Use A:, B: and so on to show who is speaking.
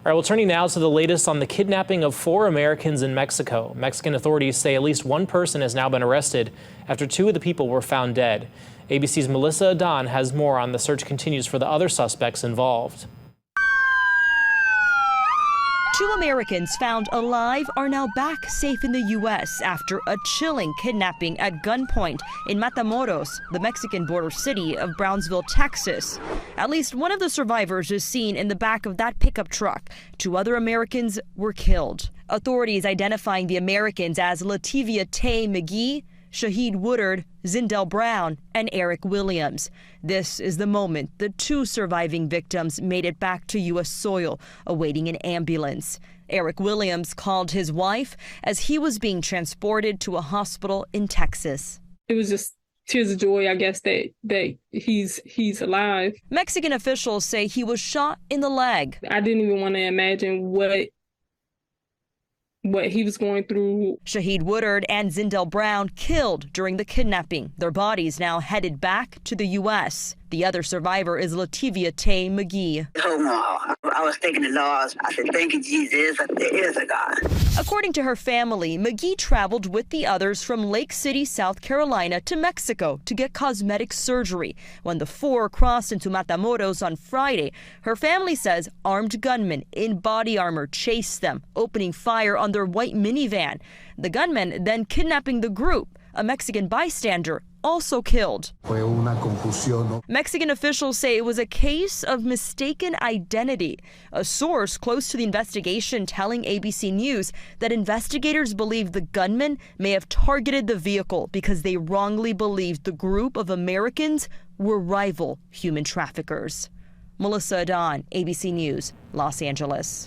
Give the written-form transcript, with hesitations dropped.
A: All right, well, turning now to the latest on the kidnapping of 4 Americans in Mexico. Mexican authorities say at least one person has now been arrested after 2 of the people were found dead. ABC's Melissa Adan has more on the search continues for the other suspects involved.
B: 2 Americans found alive are now back safe in the U.S. after a chilling kidnapping at gunpoint in Matamoros, the Mexican border city of Brownsville, Texas. At least one of the survivors is seen in the back of that pickup truck. 2 other Americans were killed. Authorities identifying the Americans as Lativia Tay McGee, Shahid Woodard, Zindell Brown, and Eric Williams. This is the moment the 2 surviving victims made it back to U.S. soil, awaiting an ambulance. Eric Williams called his wife as he was being transported to a hospital in Texas.
C: It was just tears of joy, I guess, that he's alive.
B: Mexican officials say he was shot in the leg.
C: I didn't even want to imagine what he was going through.
B: Shahid Woodard and Zindell Brown killed during the kidnapping. Their bodies now headed back to the U.S. The other survivor is Lativia Tay McGee.
D: I was thanking the Lord. I said, thank you, Jesus, that there is a God.
B: According to her family, McGee traveled with the others from Lake City, South Carolina to Mexico to get cosmetic surgery. When the 4 crossed into Matamoros on Friday, her family says armed gunmen in body armor chased them, opening fire on their white minivan. The gunmen then kidnapping the group. A Mexican bystander also killed. Mexican officials say it was a case of mistaken identity. A source close to the investigation telling ABC News that investigators believe the gunmen may have targeted the vehicle because they wrongly believed the group of Americans were rival human traffickers. Melissa Adan, ABC News, Los Angeles.